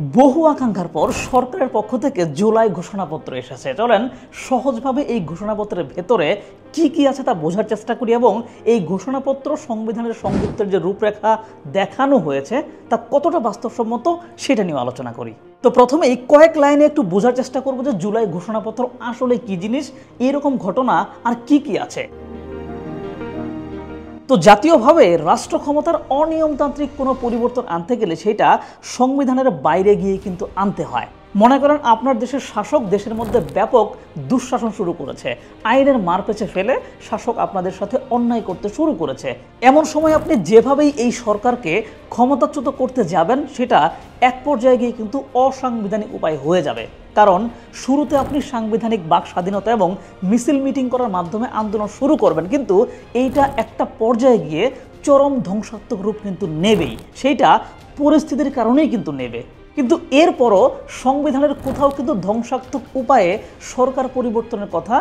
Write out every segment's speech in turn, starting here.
বহু আকাঙ্ক্ষার পর সরকারের পক্ষ থেকে জুলাই ঘোষণাপত্র এসেছে। চলেন সহজভাবে এই ঘোষণাপত্রের ভেতরে কি কি আছে তা বোঝার চেষ্টা করি এবং এই ঘোষণাপত্র সংবিধানের সংযুক্তের যে রূপরেখা দেখানো হয়েছে তা কতটা বাস্তবসম্মত সেটা নিয়ে আলোচনা করি। তো প্রথমে এই কয়েক লাইনে একটু বোঝার চেষ্টা করব যে জুলাই ঘোষণাপত্র আসলে কি জিনিস, এরকম ঘটনা আর কি কি আছে। তো জাতীয়ভাবে রাষ্ট্র ক্ষমতার অনিয়মতান্ত্রিক কোনো পরিবর্তন আনতে গেলে সেটা সংবিধানের বাইরে গিয়ে কিন্তু আনতে হয়। মনে করেন আপনার দেশের শাসক দেশের মধ্যে ব্যাপক দুঃশাসন শুরু করেছে, আইনের মারপেঁচে ফেলে শাসক আপনাদের সাথে অন্যায় করতে শুরু করেছে। এমন সময় আপনি যেভাবেই এই সরকারকে ক্ষমতাচ্যুত করতে যাবেন সেটা এক পর্যায়ে গিয়ে কিন্তু অসাংবিধানিক উপায় হয়ে যাবে। কারণ শুরুতে আপনি সাংবিধানিক বাক স্বাধীনতা এবং মিছিল মিটিং করার মাধ্যমে আন্দোলন শুরু করবেন, কিন্তু এইটা একটা পর্যায়ে গিয়ে চরম ধ্বংসাত্মক রূপ কিন্তু নেবেই। সেইটা পরিস্থিতির কারণেই কিন্তু নেবে। কিন্তু এরপরও সংবিধানের কোথাও কিন্তু ধ্বংসাত্মক উপায়ে সরকার পরিবর্তনের কথা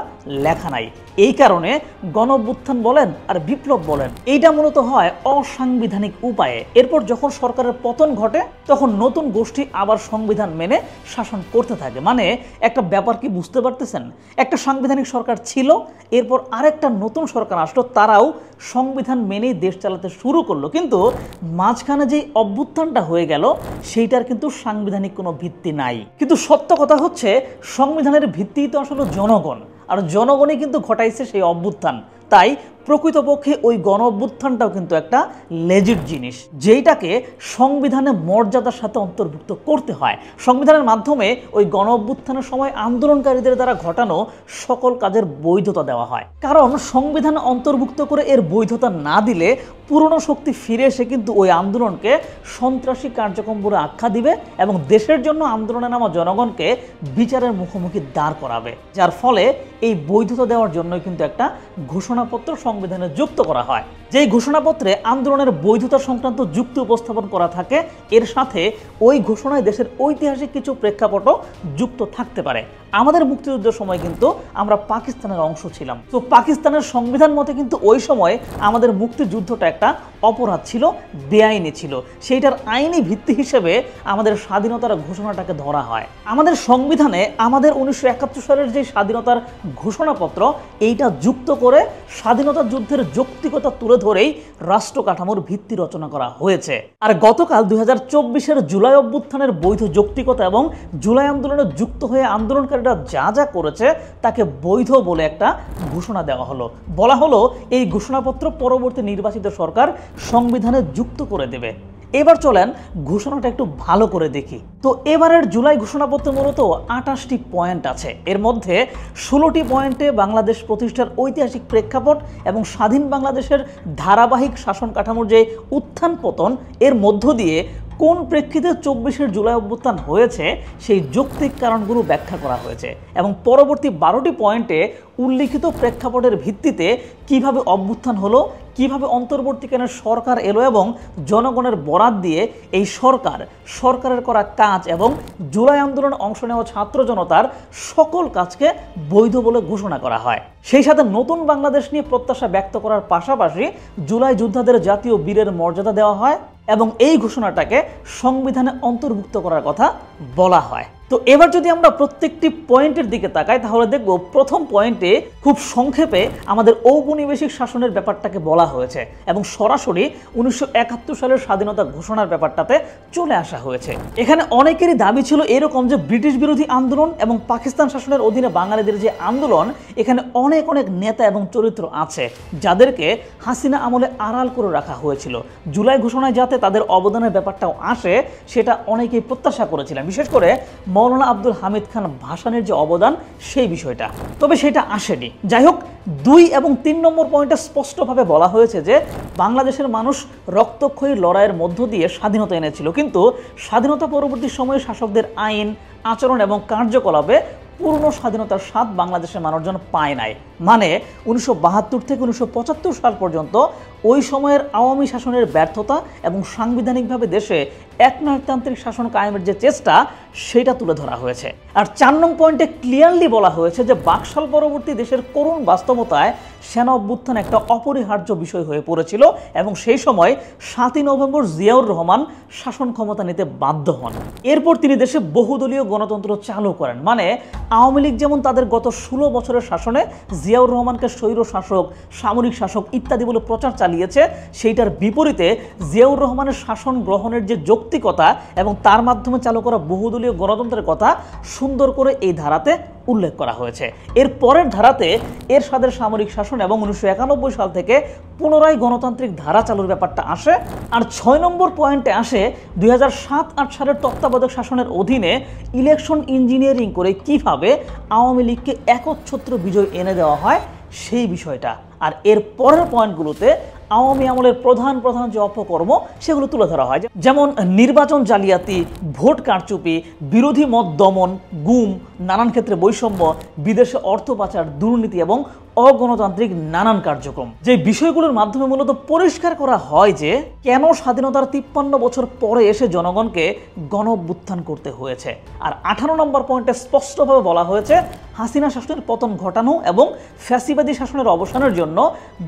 লেখা নাই। এই কারণে গণঅভ্যুত্থান বলেন আর বিপ্লব বলেন, এইটা মূলত হয় অসাংবিধানিক উপায়ে। এরপর যখন সরকারের পতন ঘটে তখন নতুন গোষ্ঠী আবার সংবিধান মেনে শাসন করতে থাকে। মানে একটা ব্যাপার কি বুঝতে পারতেছেন? একটা সাংবিধানিক সরকার ছিল, এরপর আরেকটা নতুন সরকার আসলো, তারাও সংবিধান মেনেই দেশ চালাতে শুরু করলো, কিন্তু মাঝখানে যেই অভ্যুত্থানটা হয়ে গেল সেইটার কিন্তু সাংবিধানিক কোনো ভিত্তি নাই। কিন্তু সত্য কথা হচ্ছে সংবিধানের ভিত্তি তো আসলে জনগণ, আর জনগণই কিন্তু ঘটাইছে সেই অভ্যুত্থান। তাই প্রকৃতপক্ষে ওই গণ অভ্যুত্থানটাও কিন্তু একটা লেজিট জিনিস, যেইটাকে সংবিধানে মর্যাদার সাথে অন্তর্ভুক্ত করতে হয়। সংবিধানের মাধ্যমে ওই গণ অভ্যুত্থানের সময় আন্দোলনকারীদের দ্বারা ঘটানো সকল কাজের বৈধতা দেওয়া হয়। কারণ সংবিধান অন্তর্ভুক্ত করে এর বৈধতা না দিলে পুরনো শক্তি ফিরে এসে কিন্তু ওই আন্দোলনকে সন্ত্রাসী কার্যক্রম বলে আখ্যা দিবে এবং দেশের জন্য আন্দোলনে নামা জনগণকে বিচারের মুখোমুখি দাঁড় করাবে। যার ফলে এই বৈধতা দেওয়ার জন্য কিন্তু একটা ঘোষণাপত্র সংবিধানে যুক্ত করা হয়। যেই ঘোষণাপত্রে আন্দোলনের বৈধতা সংক্রান্ত যুক্তি উপস্থাপন করা থাকে, এর সাথে ওই ঘোষণায় দেশের ঐতিহাসিক কিছু প্রেক্ষাপটও যুক্ত থাকতে পারে। আমাদের মুক্তিযুদ্ধের সময় কিন্তু আমরা পাকিস্তানের অংশ ছিলাম, তো পাকিস্তানের সংবিধান মতে কিন্তু ওই সময় আমাদের মুক্তিযুদ্ধটা একটা অপরাধ ছিল, বেআইনি ছিল। সেইটার আইনি ভিত্তি হিসেবে আমাদের স্বাধীনতার ঘোষণাটাকে ধরা হয়। আমাদের সংবিধানে আমাদের 1971 সালের যে স্বাধীনতার ঘোষণাপত্র, এইটা যুক্ত করে স্বাধীনতা যুদ্ধের যৌক্তিকতা তুলে ধরেই রাষ্ট্র কাঠামোর ভিত্তি রচনা করা হয়েছে। আর গতকাল 2024-এর জুলাই অভ্যুত্থানের বৈধ যৌক্তিকতা এবং জুলাই আন্দোলনে যুক্ত হয়ে আন্দোলনকারীরা যা যা করেছে তাকে বৈধ বলে একটা ঘোষণা দেওয়া হলো। বলা হলো এই ঘোষণাপত্র পরবর্তী নির্বাচিত সরকার সংবিধানে যুক্ত করে দেবে। এবার চলেন ঘোষণাটা একটু ভালো করে দেখি। তো এবারের জুলাই ঘোষণাপত্রে মূলত 28টি পয়েন্ট আছে। এর মধ্যে 16টি পয়েন্টে বাংলাদেশ প্রতিষ্ঠার ঐতিহাসিক প্রেক্ষাপট এবং স্বাধীন বাংলাদেশের ধারাবাহিক শাসন কাঠামোর যে উত্থান পতন, এর মধ্য দিয়ে কোন প্রেক্ষিতে 24-এর জুলাই অভ্যুত্থান হয়েছে সেই যৌক্তিক কারণগুলো ব্যাখ্যা করা হয়েছে এবং পরবর্তী 12টি পয়েন্টে উল্লিখিত প্রেক্ষাপটের ভিত্তিতে কিভাবে অভ্যুত্থান হলো, কিভাবে অন্তর্বর্তীকালীন সরকার এলো এবং জনগণের বরাত দিয়ে এই সরকারের করা কাজ এবং জুলাই আন্দোলনে অংশ নেওয়া ছাত্র জনতার সকল কাজকে বৈধ বলে ঘোষণা করা হয়। সেই সাথে নতুন বাংলাদেশ নিয়ে প্রত্যাশা ব্যক্ত করার পাশাপাশি জুলাই যোদ্ধাদের জাতীয় বীরের মর্যাদা দেওয়া হয় এবং এই ঘোষণাটাকে সংবিধানে অন্তর্ভুক্ত করার কথা বলা হয়। তো এবার যদি আমরা প্রত্যেকটি পয়েন্টের দিকে তাকাই তাহলে দেখব প্রথম পয়েন্টে খুব সংক্ষেপে আমাদের ঔপনিবেশিক শাসনের ব্যাপারটাকে বলা হয়েছে এবং সরাসরি 1971 সালের স্বাধীনতা ঘোষণার ব্যাপারটাতে চলে আসা হয়েছে। এখানে অনেকেরই দাবি ছিল এরকম যে ব্রিটিশ বিরোধী আন্দোলন এবং পাকিস্তান শাসনের অধীনে বাঙালিদের যে আন্দোলন, এখানে অনেক নেতা এবং চরিত্র আছে যাদেরকে হাসিনা আমলে আড়াল করে রাখা হয়েছিল। জুলাই ঘোষণায় যাতে তাদের অবদানের ব্যাপারটাও আসে সেটা অনেকেই প্রত্যাশা করেছিলেন, বিশেষ করে মৌলানা আব্দুল হামিদ খান ভাসানীর যে অবদান সেই বিষয়টা, তবে সেটা আসেনি। যাই হোক, 2 এবং 3 নম্বর পয়েন্টে স্পষ্টভাবে বলা হয়েছে যে বাংলাদেশের মানুষ রক্তক্ষয়ী লড়াইয়ের মধ্য দিয়ে স্বাধীনতা এনেছিল, কিন্তু স্বাধীনতা পরবর্তী সময়ে শাসকদের আইন, আচরণ এবং কার্যকলাপে পূর্ণ স্বাধীনতার স্বাদ বাংলাদেশের মানুষজন পায় নাই। মানে 1972 থেকে 1975 সাল পর্যন্ত ওই সময়ের আওয়ামী শাসনের ব্যর্থতা এবং সাংবিধানিকভাবে দেশে একনায়কতান্ত্রিক শাসন কায়েমের যে চেষ্টা সেটা তুলে ধরা হয়েছে। আর 4 নং পয়েন্টে ক্লিয়ারলি বলা হয়েছে যে বাকশাল পরবর্তী দেশের করুণ বাস্তবতায় সেনা অভ্যুত্থান একটা অপরিহার্য বিষয় হয়ে পড়েছিল এবং সেই সময় 7ই নভেম্বর জিয়াউর রহমান শাসন ক্ষমতা নিতে বাধ্য হন। এরপর তিনি দেশে বহুদলীয় গণতন্ত্র চালু করেন। মানে আওয়ামী লীগ যেমন তাদের গত 16 বছরের শাসনে জিয়াউর রহমানকে স্বৈর শাসক, সামরিক শাসক ইত্যাদি বলে প্রচার চালিয়েছে, সেইটার বিপরীতে জিয়াউর রহমানের শাসন গ্রহণের যে যৌক্তিকতা এবং তার মাধ্যমে চালু করা বহুদলীয় গণতন্ত্রের কথা সুন্দর করে এই ধারাতে উল্লেখ করা হয়েছে। এর পরের ধারাতে এরশাদের সামরিক শাসন এবং 1991 সাল থেকে পুনরায় গণতান্ত্রিক ধারা চালুর ব্যাপারটা আসে। আর 6 নম্বর পয়েন্টে আসে 2007-8 সালের তত্ত্বাবধায়ক শাসনের অধীনে ইলেকশন ইঞ্জিনিয়ারিং করে কিভাবে আওয়ামী লীগকে একচ্ছত্র বিজয় এনে দেওয়া হয় সেই বিষয়টা। আর এর পরের পয়েন্টগুলোতে আওয়ামী আমলের প্রধান যে অপকর্ম সেগুলো তুলে ধরা হয়, যেমন নির্বাচন জালিয়াতি, ভোট কারচুপি, বিরোধী মত দমন, গুম, নানান ক্ষেত্রে বৈষম্য, বিদেশে অর্থ পাচার, দুর্নীতি এবং অগণতান্ত্রিক নানান কার্যক্রম। যে বিষয়গুলোর মাধ্যমে মূলত পরিষ্কার করা হয় যে কেন স্বাধীনতার 53 বছর পরে এসে জনগণকে গণ অভ্যুত্থান করতে হয়েছে। আর 18 নম্বর পয়েন্টে স্পষ্টভাবে বলা হয়েছে হাসিনা শাসনের পতন ঘটানো এবং ফ্যাসিবাদী শাসনের অবসানের জন্য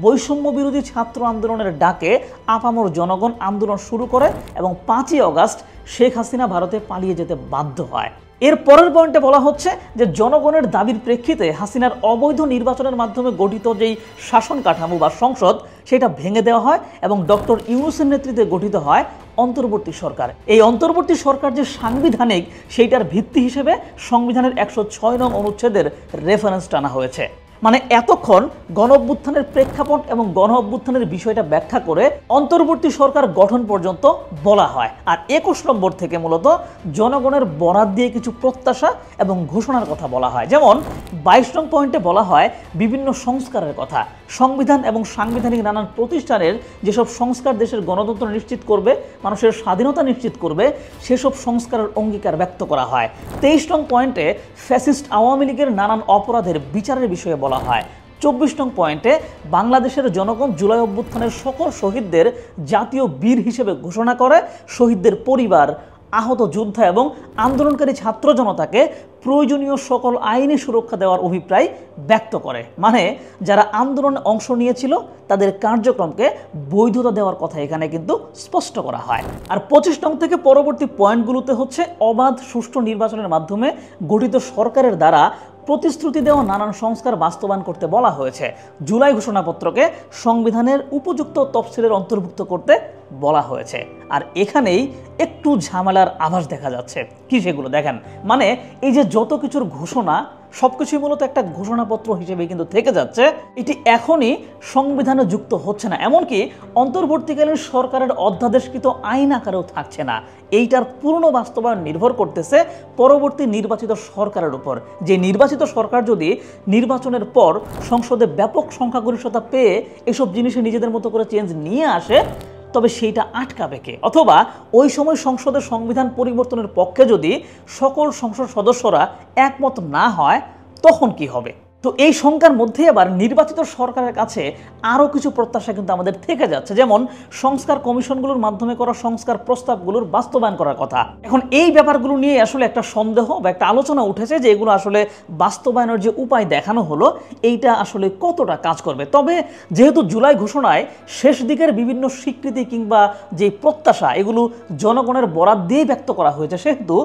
বৈষম্য বিরোধী ছাত্র আন্দোলনের ডাকে আপামর জনগণ আন্দোলন শুরু করে এবং 5ই আগস্ট শেখ হাসিনা ভারতে পালিয়ে যেতে বাধ্য হয়। এর পরের পয়েন্টে বলা হচ্ছে যে জনগণের দাবির প্রেক্ষিতে হাসিনার অবৈধ নির্বাচনের মাধ্যমে গঠিত যেই শাসন কাঠামো বা সংসদ সেটা ভেঙে দেওয়া হয় এবং ডক্টর ইউনূসের নেতৃত্বে গঠিত হয় অন্তর্বর্তী সরকার। এই অন্তর্বর্তী সরকার যে সাংবিধানিক সেইটার ভিত্তি হিসেবে সংবিধানের 106 নং অনুচ্ছেদের রেফারেন্স টানা হয়েছে। মানে এতক্ষণ গণ অভ্যুত্থানের প্রেক্ষাপট এবং গণ অভ্যুত্থানের বিষয়টা ব্যাখ্যা করে অন্তর্বর্তী সরকার গঠন পর্যন্ত বলা হয়। আর 21 নম্বর থেকে মূলত জনগণের বরাত দিয়ে কিছু প্রত্যাশা এবং ঘোষণার কথা বলা হয়। যেমন 22 নং পয়েন্টে বলা হয় বিভিন্ন সংস্কারের কথা। সংবিধান এবং সাংবিধানিক নানান প্রতিষ্ঠানের যেসব সংস্কার দেশের গণতন্ত্র নিশ্চিত করবে, মানুষের স্বাধীনতা নিশ্চিত করবে, সেসব সংস্কারের অঙ্গীকার ব্যক্ত করা হয়। 23 নং পয়েন্টে ফ্যাসিস্ট আওয়ামী লীগের নানান অপরাধের বিচারের বিষয়ে বলা হয়। 24 নং পয়েন্টে বাংলাদেশের জনগণ জুলাই অভ্যুত্থানের সকল শহীদদের জাতীয় বীর হিসেবে ঘোষণা করে, শহীদদের পরিবার, আহত যোদ্ধা এবং আন্দোলনকারী ছাত্র জনতাকে প্রয়োজনীয় সকল আইনি সুরক্ষা দেওয়ার অভিপ্রায় ব্যক্ত করে। মানে যারা আন্দোলনে অংশ নিয়েছিল তাদের কার্যক্রমকে বৈধতা দেওয়ার কথা এখানে কিন্তু স্পষ্ট করা হয়। আর 25 নং থেকে পরবর্তী পয়েন্টগুলোতে হচ্ছে অবাধ সুষ্ঠু নির্বাচনের মাধ্যমে গঠিত সরকারের দ্বারা প্রতিশ্রুতি দেওয়া নানান সংস্কার বাস্তবায়ন করতে বলা হয়েছে। জুলাই ঘোষণাপত্রকে সংবিধানের উপযুক্ত তফসিলের অন্তর্ভুক্ত করতে বলা হয়েছে। আর এখানেই একটু ঝামেলার আভাস দেখা যাচ্ছে। কি সেগুলো দেখেন, মানে এই যে যত কিছুর ঘোষণা সবকিছুই মূলত একটা ঘোষণাপত্র হিসেবে কিন্তু থেকে যাচ্ছে, এটি এখনই সংবিধানে যুক্ত হচ্ছে না, এমনকি অন্তর্বর্তীকালীন সরকারের অধ্যাদেশকৃত আইন আকারেও থাকছে না। এইটার পূর্ণ বাস্তবায়ন নির্ভর করতেছে পরবর্তী নির্বাচিত সরকারের উপর। যে নির্বাচিত সরকার যদি নির্বাচনের পর সংসদে ব্যাপক সংখ্যাগরিষ্ঠতা পেয়ে এসব জিনিসে নিজেদের মতো করে চেঞ্জ নিয়ে আসে, তবে সেইটা আটকাবে কে? অথবা ওই সময় সংসদের সংবিধান পরিবর্তনের পক্ষে যদি সকল সংসদ সদস্যরা একমত না হয় তখন কি হবে? তো এই শঙ্কার মধ্যে আবার নির্বাচিত সরকারের কাছে আরও কিছু প্রত্যাশা কিন্তু আমাদের থেকে যাচ্ছে, যেমন সংস্কার কমিশনগুলোর মাধ্যমে করা সংস্কার প্রস্তাবগুলোর বাস্তবায়ন করার কথা। এখন এই ব্যাপারগুলো নিয়ে আসলে একটা সন্দেহ বা একটা আলোচনা উঠেছে যে এগুলো আসলে বাস্তবায়নের যে উপায় দেখানো হলো এইটা আসলে কতটা কাজ করবে। তবে যেহেতু জুলাই ঘোষণায় শেষ দিকের বিভিন্ন স্বীকৃতি কিংবা যে প্রত্যাশা এগুলো জনগণের বরাত দিয়ে ব্যক্ত করা হয়েছে, সেহেতু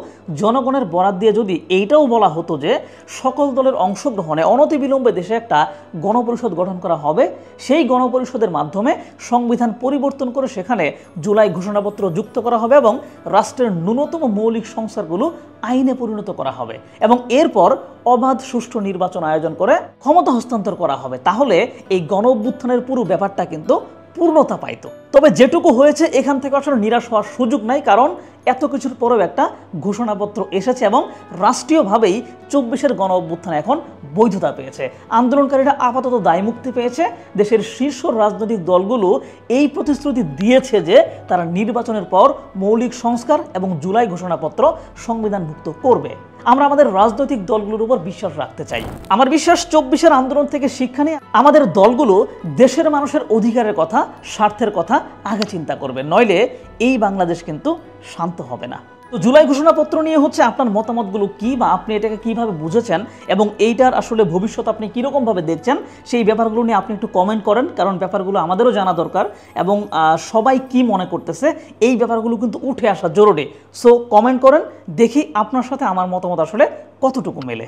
জনগণের বরাত দিয়ে যদি এইটাও বলা হতো যে সকল দলের অংশগ্রহণে অনতিবিলম্বে দেশে একটা গণপরিষদ গঠন করা হবে, সেই গণপরিষদের মাধ্যমে সংবিধান পরিবর্তন করে সেখানে জুলাই ঘোষণাপত্র যুক্ত করা হবে এবং রাষ্ট্রের ন্যূনতম মৌলিক সংস্কারগুলো আইনে পরিণত করা হবে এবং এরপর অবাধ সুষ্ঠু নির্বাচন আয়োজন করে ক্ষমতা হস্তান্তর করা হবে, তাহলে এই গণ অভ্যুত্থানের পুরো ব্যাপারটা কিন্তু পূর্ণতা পাইত। তবে যেটুকু হয়েছে এখান থেকে আসলে নিরাশ হওয়ার সুযোগ নাই, কারণ এত কিছুর পরেও একটা ঘোষণাপত্র এসেছে এবং রাষ্ট্রীয়ভাবেই 24-এর গণ অভ্যুত্থান এখন বৈধতা পেয়েছে। আন্দোলনকারীরা আপাতত দায়মুক্তি পেয়েছে। দেশের শীর্ষ রাজনৈতিক দলগুলো এই প্রতিশ্রুতি দিয়েছে যে তারা নির্বাচনের পর মৌলিক সংস্কার এবং জুলাই ঘোষণাপত্র সংবিধানভুক্ত করবে। আমরা আমাদের রাজনৈতিক দলগুলোর উপর বিশ্বাস রাখতে চাই। আমার বিশ্বাস 24-এর আন্দোলন থেকে শিক্ষা নিয়ে আমাদের দলগুলো দেশের মানুষের অধিকারের কথা, স্বার্থের কথা আগে চিন্তা করবে, নইলে এই বাংলাদেশ কিন্তু শান্ত হবে না। তো জুলাই ঘোষণাপত্র নিয়ে হচ্ছে আপনার মতামতগুলো কি, বা আপনি এটাকে কিভাবে বুঝেছেন এবং এইটার আসলে ভবিষ্যৎ আপনি কীরকমভাবে দেখছেন, সেই ব্যাপারগুলো নিয়ে আপনি একটু কমেন্ট করেন, কারণ ব্যাপারগুলো আমাদেরও জানা দরকার এবং সবাই কি মনে করতেছে এই ব্যাপারগুলো কিন্তু উঠে আসা জরুরি। সো কমেন্ট করেন, দেখি আপনার সাথে আমার মতামত আসলে কতটুকু মেলে।